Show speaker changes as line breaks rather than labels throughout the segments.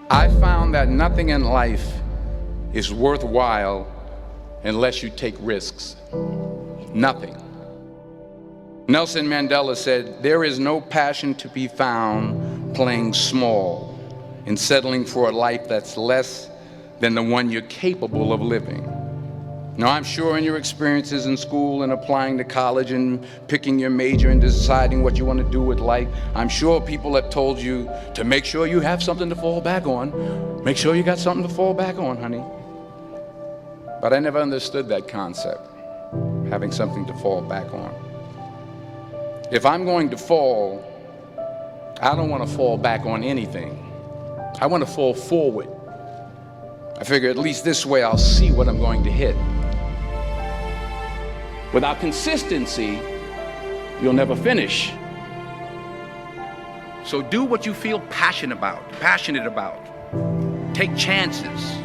I found that nothing in life is worthwhile unless you take risks. Nothing. Nelson Mandela said, "There is no passion to be found playing small and settling for a life that's less than the one you're capable of living." Now, I'm sure in your experiences in school and applying to college and picking your major and deciding what you want to do with life, I'm sure people have told you to make sure you have something to fall back on. Make sure you got something to fall back on, honey. But I never understood that concept, having something to fall back on. If I'm going to fall, I don't want to fall back on anything. I want to fall forward. I figure at least this way I'll see what I'm going to hit. Without consistency, you'll never finish. So do what you feel passionate about. Take chances.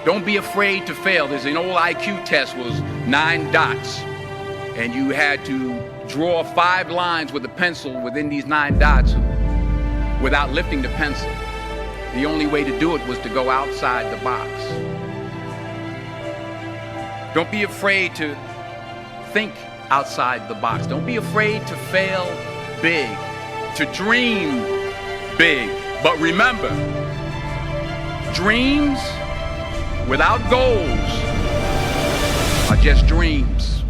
Don't be afraid to fail. There's an old IQ test, was 9 dots, and you had to draw 5 lines with a pencil within these 9 dots without lifting the pencil. The only way to do it was to go outside the box. Don't be afraid to think outside the box. Don't be afraid to fail big, to dream big. But remember, dreams without goals are just dreams.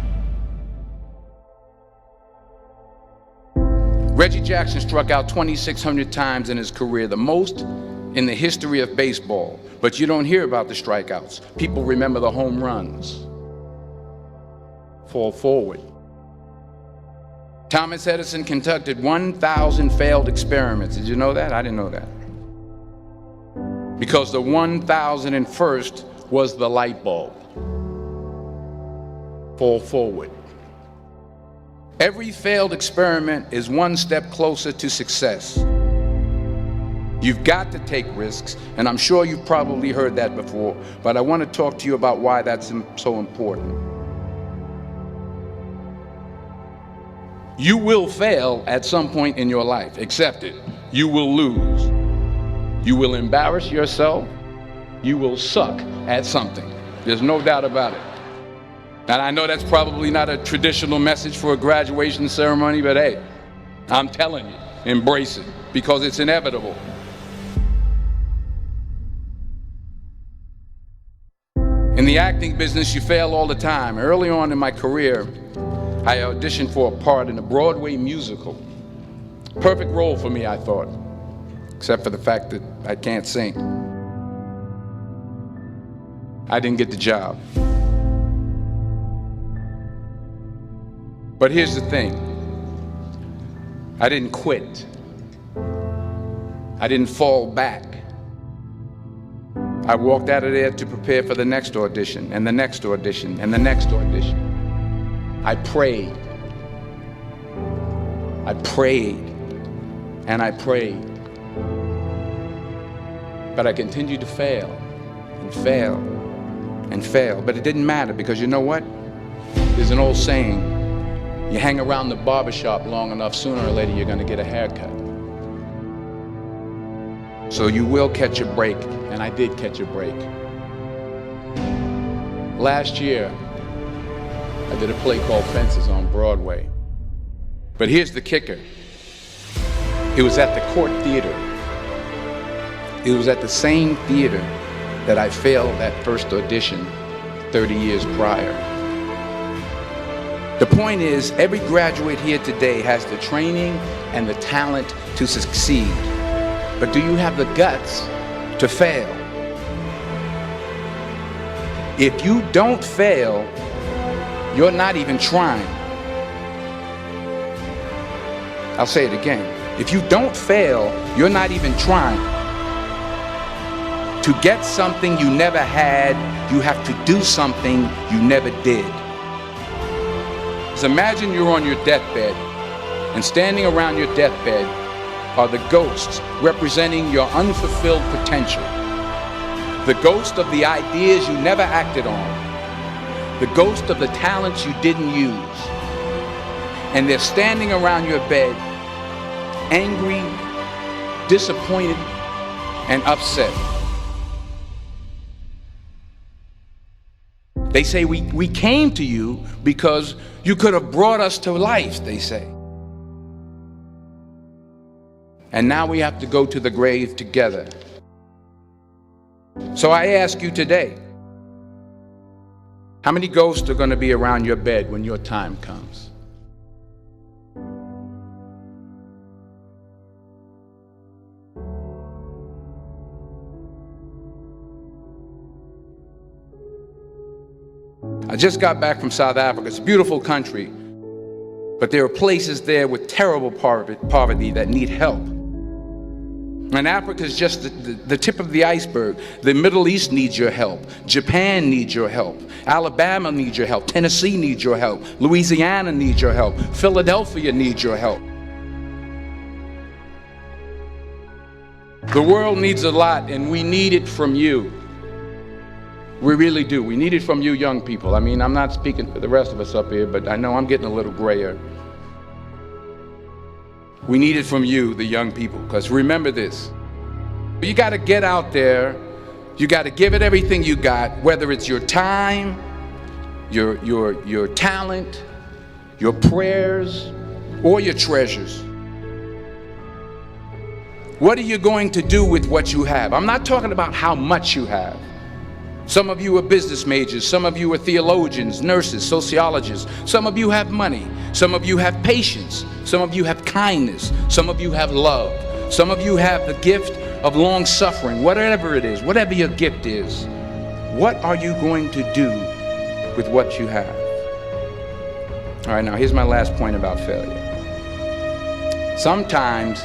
Reggie Jackson struck out 2,600 times in his career, the most in the history of baseball. But you don't hear about the strikeouts. People remember the home runs. Fall forward. Thomas Edison conducted 1,000 failed experiments. Did you know that? I didn't know that. Because the 1,001st was the light bulb. Fall forward. Every failed experiment is one step closer to success. You've got to take risks, and I'm sure you've probably heard that before, but I want to talk to you about why that's so important. You will fail at some point in your life. Accept it. You will lose. You will embarrass yourself. You will suck at something. There's no doubt about it. And I know that's probably not a traditional message for a graduation ceremony, but hey, I'm telling you, embrace it, because it's inevitable. In the acting business, you fail all the time. Early on in my career, I auditioned for a part in a Broadway musical. Perfect role for me, I thought, except for the fact that I can't sing. I didn't get the job. But here's the thing. I didn't quit. I didn't fall back. I walked out of there to prepare for the next audition, and the next audition, and the next audition. I prayed. I prayed. And I prayed. But I continued to fail, and fail, and fail. But it didn't matter, because you know what? There's an old saying, you hang around the barbershop long enough, sooner or later you're going to get a haircut. So you will catch a break, and I did catch a break. Last year, I did a play called Fences on Broadway. But here's the kicker. It was at the Court Theater. It was at the same theater that I failed that first audition 30 years prior. The point is, every graduate here today has the training and the talent to succeed. But do you have the guts to fail? If you don't fail, you're not even trying. I'll say it again. If you don't fail, you're not even trying. To get something you never had, you have to do something you never did. So imagine you're on your deathbed, and standing around your deathbed are the ghosts representing your unfulfilled potential. The ghost of the ideas you never acted on. The ghost of the talents you didn't use. And they're standing around your bed, angry, disappointed, and upset. They say we came to you because you could have brought us to life, they say. And now we have to go to the grave together. So I ask you today, how many ghosts are going to be around your bed when your time comes? I just got back from South Africa. It's a beautiful country, but there are places there with terrible poverty that need help. And Africa is just the tip of the iceberg. The Middle East needs your help. Japan needs your help. Alabama needs your help. Tennessee needs your help. Louisiana needs your help. Philadelphia needs your help. The world needs a lot, and we need it from you. We really do. We need it from you young people. I mean, I'm not speaking for the rest of us up here, but I know I'm getting a little grayer. We need it from you, the young people, because remember this. You got to get out there. You got to give it everything you got, whether it's your time, your talent, your prayers, or your treasures. What are you going to do with what you have? I'm not talking about how much you have. Some of you are business majors, some of you are theologians, nurses, sociologists, some of you have money, some of you have patience, some of you have kindness, some of you have love, some of you have the gift of long suffering. Whatever it is, whatever your gift is, what are you going to do with what you have? All right, now here's my last point about failure. Sometimes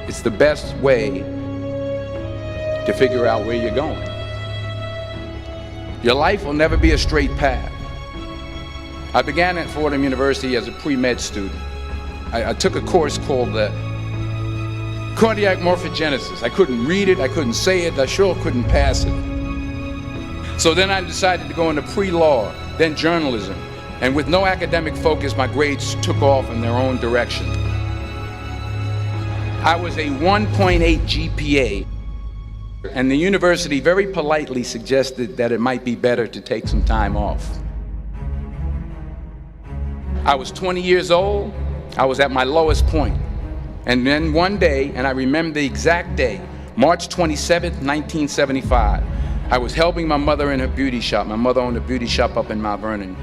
it's the best way to figure out where you're going. Your life will never be a straight path. I began at Fordham University as a pre-med student. I took a course called cardiac morphogenesis. I couldn't read it, I couldn't say it, I sure couldn't pass it. So then I decided to go into pre-law, then journalism. And with no academic focus, my grades took off in their own direction. I was a 1.8 GPA. And the university very politely suggested that it might be better to take some time off. I was 20 years old. I was at my lowest point. And then one day, and I remember the exact day, March 27th, 1975, I was helping my mother in her beauty shop. My mother owned a beauty shop up in Mount Vernon.